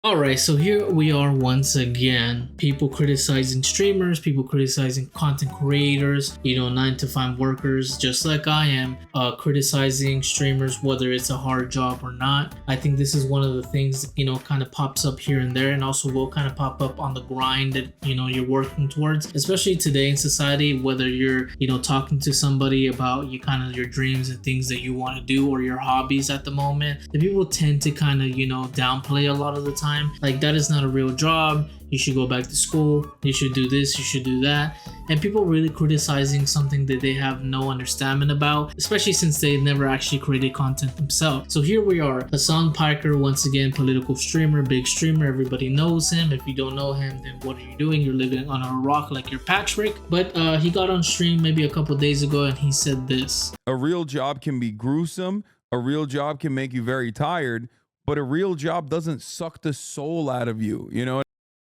Alright, so here we are once again. People criticizing streamers, people criticizing content creators, 9 to 5 workers, just like I am, criticizing streamers, whether it's a hard job or not. I think this is one of the things, kind of pops up here and there, and also will kind of pop up on the grind that, you're working towards, especially today in society, whether you're, talking to somebody about your dreams and things that you want to do or your hobbies at the moment. The people tend to kind of, downplay a lot of the time. Like, that is not a real job. You should go back to school. You should do this. You should do that. And people really criticizing something that they have no understanding about, especially since they never actually created content themselves. So here we are, Hasan Piker, once again, political streamer, big streamer. Everybody knows him. If you don't know him, then what are you doing? You're living on a rock like you're Patrick. But he got on stream maybe a couple days ago and he said this. A real job can be gruesome. A real job can make you very tired. But a real job doesn't suck the soul out of you, you know?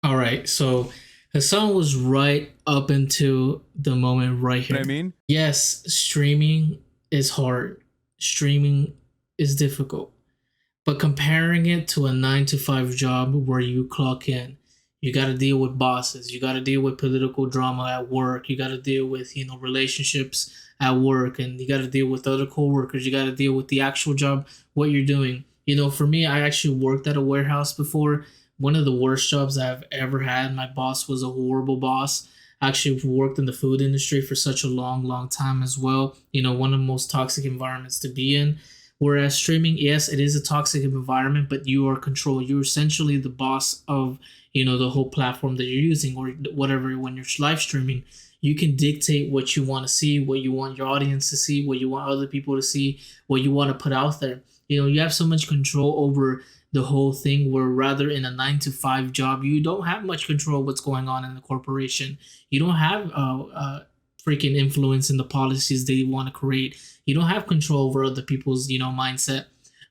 All right, so Hassan was right up until the moment right here. You know what I mean? Yes, streaming is hard. Streaming is difficult. But comparing it to a 9 to 5 job where you clock in, you got to deal with bosses, you got to deal with political drama at work, you got to deal with, relationships at work, and you got to deal with other coworkers, you got to deal with the actual job, what you're doing. For me, I actually worked at a warehouse before. One of the worst jobs I've ever had. My boss was a horrible boss. I actually worked in the food industry for such a long, long time as well. One of the most toxic environments to be in. Whereas streaming, yes, it is a toxic environment, but you are controlled. You're essentially the boss of, the whole platform that you're using or whatever. When you're live streaming, you can dictate what you want to see, what you want your audience to see, what you want other people to see, what you want to put out there. You have so much control over the whole thing, where rather in a 9 to 5 job, you don't have much control what's going on in the corporation. You don't have freaking influence in the policies they want to create. You don't have control over other people's, mindset.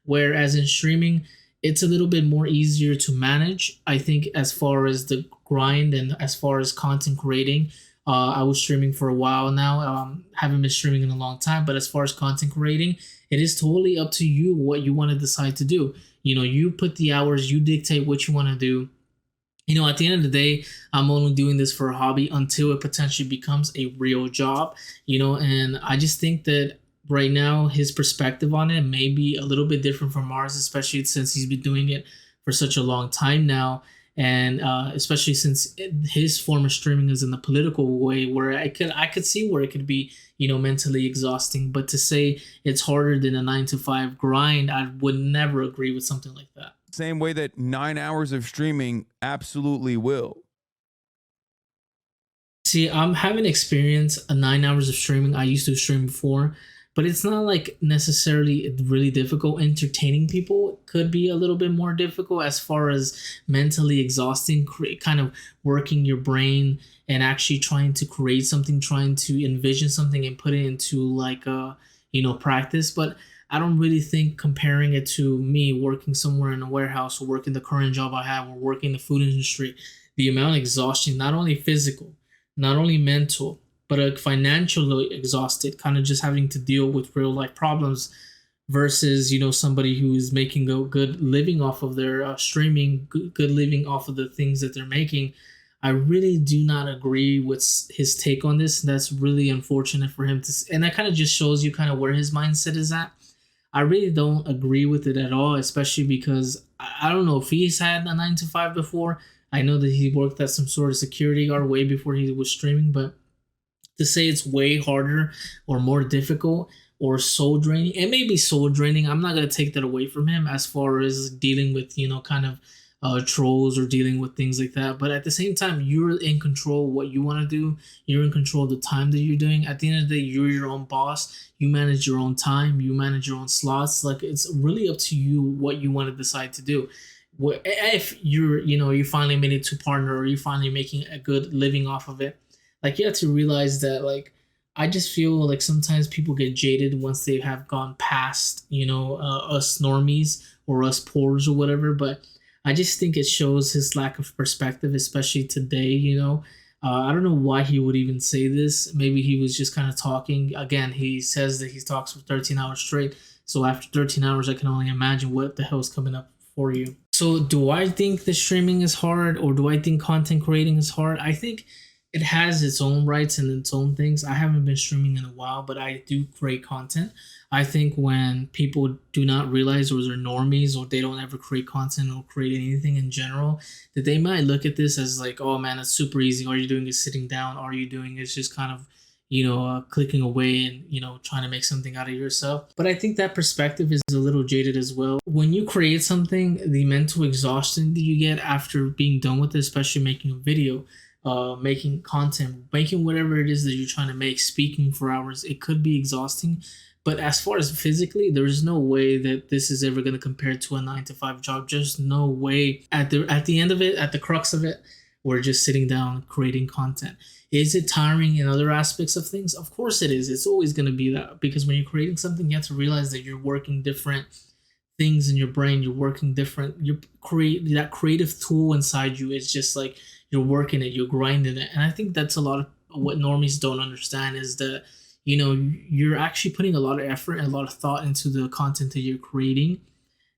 Whereas in streaming, it's a little bit more easier to manage. I think as far as the grind and as far as content creating, I was streaming for a while now. Haven't been streaming in a long time, but as far as content creating, it is totally up to you what you want to decide to do. You put the hours, you dictate what you want to do. At the end of the day, I'm only doing this for a hobby until it potentially becomes a real job, and I just think that right now his perspective on it may be a little bit different from ours, especially since he's been doing it for such a long time now. And especially since his form of streaming is in the political way, where I could see where it could be, mentally exhausting. But to say it's harder than a 9 to 5 grind, I would never agree with something like that. Same way that 9 hours of streaming absolutely will. See, I'm having experience 9 hours of streaming. I used to stream before, but it's not like necessarily really difficult. Entertaining people could be a little bit more difficult as far as mentally exhausting, kind of working your brain and actually trying to create something, trying to envision something and put it into like practice. But I don't really think comparing it to me working somewhere in a warehouse or working the current job I have or working in the food industry, the amount of exhaustion, not only physical, not only mental, but financially exhausted, kind of just having to deal with real life problems versus, somebody who is making a good living off of their streaming, good living off of the things that they're making. I really do not agree with his take on this. That's really unfortunate for him and that kind of just shows you kind of where his mindset is at. I really don't agree with it at all, especially because I don't know if he's had a 9 to 5 before. I know that he worked as some sort of security guard way before he was streaming, but to say it's way harder or more difficult or soul draining, it may be soul draining. I'm not going to take that away from him as far as dealing with, kind of trolls or dealing with things like that. But at the same time, you're in control of what you want to do. You're in control of the time that you're doing. At the end of the day, you're your own boss. You manage your own time. You manage your own slots. Like, it's really up to you what you want to decide to do. If you finally made it to partner or you're finally making a good living off of it, like, you have to realize that, like, I just feel like sometimes people get jaded once they have gone past, us normies or us poors or whatever. But I just think it shows his lack of perspective, especially today, I don't know why he would even say this. Maybe he was just kind of talking. Again, he says that he talks for 13 hours straight. So after 13 hours, I can only imagine what the hell's coming up for you. So, do I think the streaming is hard, or do I think content creating is hard? I think it has its own rights and its own things. I haven't been streaming in a while, but I do create content. I think when people do not realize, or they're normies, or they don't ever create content or create anything in general, that they might look at this as like, oh man, it's super easy. All you're doing is sitting down. All you're doing is just kind of, clicking away and, trying to make something out of yourself. But I think that perspective is a little jaded as well. When you create something, the mental exhaustion that you get after being done with it, especially making a video, making content, making whatever it is that you're trying to make, speaking for hours, it could be exhausting. But as far as physically, there's no way that this is ever going to compare to a 9 to 5 job. Just no way. At the end of it, at the crux of it, we're just sitting down creating content. Is it tiring in other aspects of things? Of course it is. It's always going to be that, because when you're creating something, you have to realize that you're working different things in your brain. You're working different. You create that creative tool inside you. It's just like you're working it, you're grinding it. And I think that's a lot of what normies don't understand, is that you're actually putting a lot of effort and a lot of thought into the content that you're creating.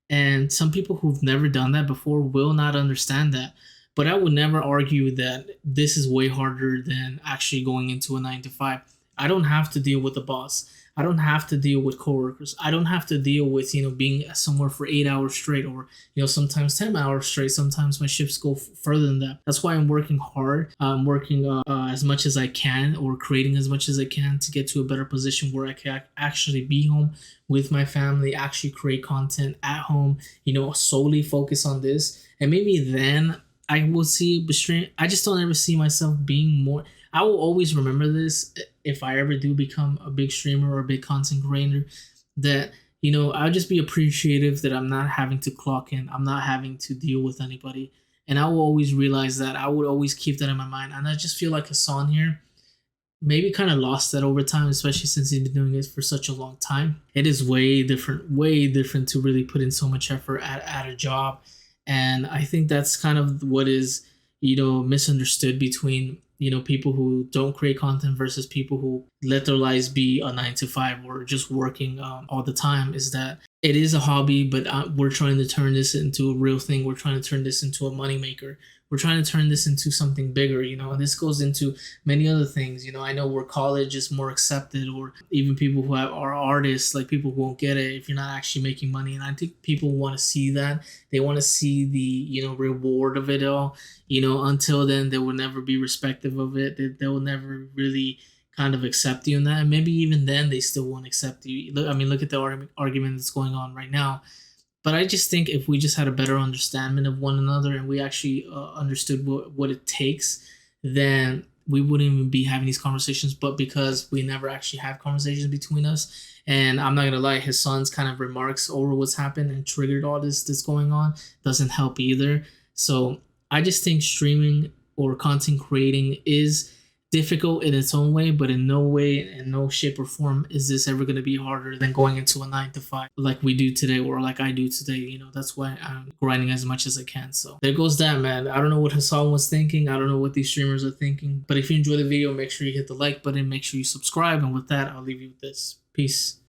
And some people who've never done that before will not understand that. But I would never argue that this is way harder than actually going into a 9 to 5. I don't have to deal with a boss. I don't have to deal with coworkers. I don't have to deal with, being somewhere for 8 hours straight, or, sometimes 10 hours straight. Sometimes my shifts go further than that. That's why I'm working hard. I'm working as much as I can, or creating as much as I can, to get to a better position where I can actually be home with my family, actually create content at home, solely focus on this. And maybe then I will see restraint. I just don't ever see myself being more. I will always remember this if I ever do become a big streamer or a big content creator, that, I'll just be appreciative that I'm not having to clock in. I'm not having to deal with anybody. And I will always realize that. I would always keep that in my mind. And I just feel like Hasan here maybe kind of lost that over time, especially since he's been doing it for such a long time. It is way different to really put in so much effort at a job. And I think that's kind of what is, misunderstood between, people who don't create content versus people who let their lives be a 9 to 5, or just working all the time, is that it is a hobby, but we're trying to turn this into a real thing. We're trying to turn this into a moneymaker. We're trying to turn this into something bigger, and this goes into many other things. I know where college is more accepted, or even people who are artists, like people who won't get it if you're not actually making money. And I think people want to see that. They want to see the, reward of it all. Until then, they will never be respective of it. They will never really kind of accept you in that. And maybe even then, they still won't accept you. Look at the argument that's going on right now. But I just think if we just had a better understanding of one another, and we actually understood what it takes, then we wouldn't even be having these conversations. But because we never actually have conversations between us, and I'm not gonna lie, his son's kind of remarks over what's happened and triggered all this going on doesn't help either. So I just think streaming or content creating is difficult in its own way, but in no way, in no shape or form, is this ever going to be harder than going into a 9 to 5 like we do today, or like I do today. That's why I'm grinding as much as I can. So there goes that, man. I don't know what Hasan was thinking. I don't know what these streamers are thinking. But if you enjoy the video, make sure you hit the like button, make sure you subscribe. And with that, I'll leave you with this. Peace.